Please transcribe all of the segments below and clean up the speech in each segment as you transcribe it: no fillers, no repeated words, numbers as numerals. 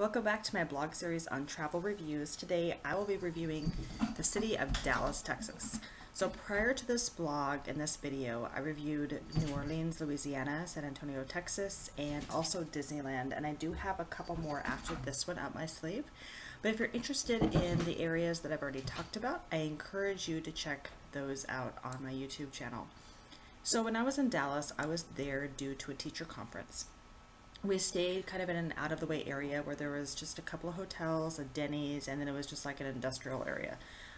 Welcome back to my blog series on travel reviews. Today I will be reviewing the city of Dallas, Texas. So prior to this blog and this video, I reviewed New Orleans, Louisiana, San Antonio, Texas, and also Disneyland. And I do have a couple more after this one up my sleeve. But if you're interested in the areas that I've already talked about, I encourage you to check those out on my YouTube channel. So when I was in Dallas, I was there due to a teacher conference. We stayed kind of in an out-of-the-way area where there was just a couple of hotels, a Denny's, and then it was just like an industrial area.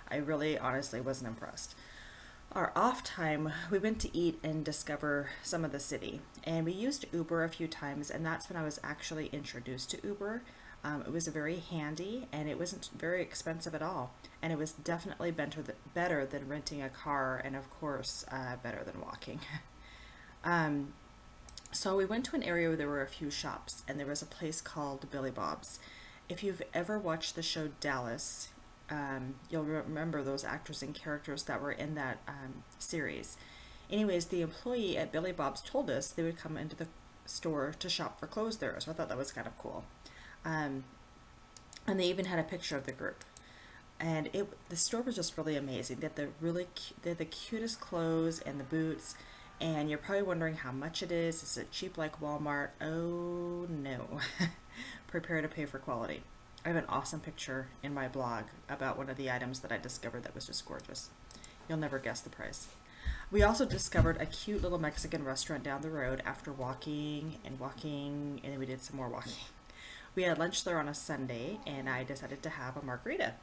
I really honestly wasn't impressed. Our off time, we went to eat and discover some of the city, and we used Uber a few times, and that's when I was actually introduced to Uber. It was very handy, and it wasn't very expensive at all, and it was definitely better than renting a car, and of course better than walking. So we went to an area where there were a few shops, and there was a place called Billy Bob's. If you've ever watched the show Dallas, you'll remember those actors and characters that were in that series. Anyways, the employee at Billy Bob's told us they would come into the store to shop for clothes there, so I thought that was kind of cool. And they even had a picture of the group. And the store was just really amazing. They had the cutest clothes and the boots. And you're probably wondering how much it is. Is it cheap like Walmart? Oh no. Prepare to pay for quality. I have an awesome picture in my blog about one of the items that I discovered that was just gorgeous. You'll never guess the price. We also discovered a cute little Mexican restaurant down the road after walking, and then we did some more walking. We had lunch there on a Sunday, and I decided to have a margarita.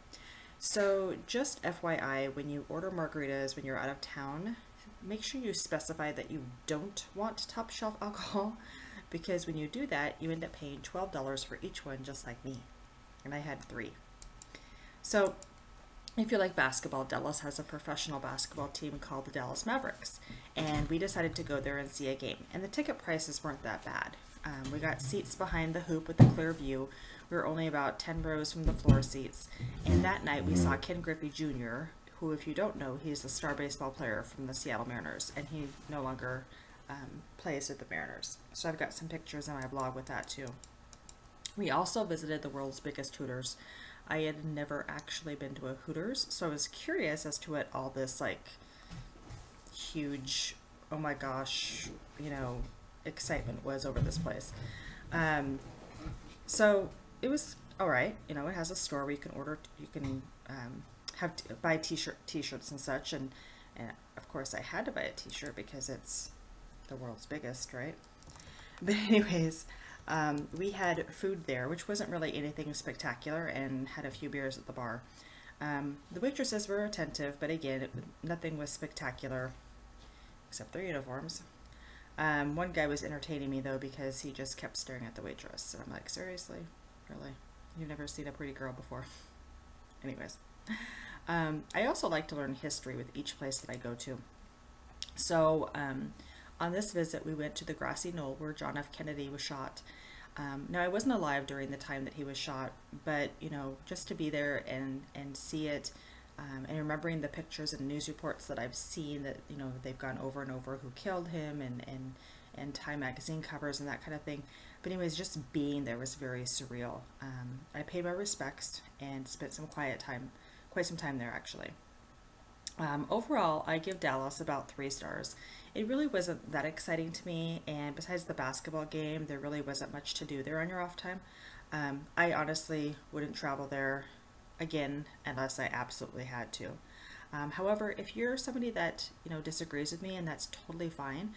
So just FYI, when you order margaritas when you're out of town, make sure you specify that you don't want top shelf alcohol, because when you do that, you end up paying $12 for each one, just like me. And I had 3. So if you like basketball, Dallas has a professional basketball team called the Dallas Mavericks, and we decided to go there and see a game. And the ticket prices weren't that bad. We got seats behind the hoop with a clear view. We were only about 10 rows from the floor seats. And that night we saw Ken Griffey Jr., who, if you don't know, he's the star baseball player from the Seattle Mariners, and he no longer plays with the Mariners. So I've got some pictures in my blog with that too. We also visited the world's biggest Hooters. I had never actually been to a Hooters, so I was curious as to what all this like huge, oh my gosh, excitement was over this place. So it was all right. It has a store where you can buy t-shirts and such, and of course I had to buy a t-shirt because it's the world's biggest, right? But anyways, we had food there, which wasn't really anything spectacular, and had a few beers at the bar. The waitresses were attentive, but again, nothing was spectacular except their uniforms. One guy was entertaining me though, because he just kept staring at the waitress, and I'm like, seriously, really? You've never seen a pretty girl before? Anyways. I also like to learn history with each place that I go to. So on this visit, we went to the grassy knoll where John F. Kennedy was shot. Now, I wasn't alive during the time that he was shot, but just to be there and see it, and remembering the pictures and news reports that I've seen that they've gone over and over who killed him, and Time magazine covers and that kind of thing. But anyways, just being there was very surreal. I paid my respects and spent quite some time there actually. Overall, I give Dallas about 3 stars. It really wasn't that exciting to me, and besides the basketball game, there really wasn't much to do there on your off time. I honestly wouldn't travel there again unless I absolutely had to. However, if you're somebody that disagrees with me, and that's totally fine,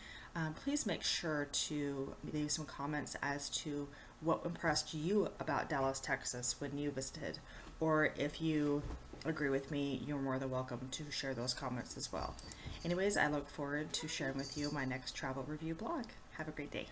please make sure to leave some comments as to what impressed you about Dallas, Texas when you visited, or if you agree with me, you're more than welcome to share those comments as well. Anyways, I look forward to sharing with you my next travel review blog. Have a great day.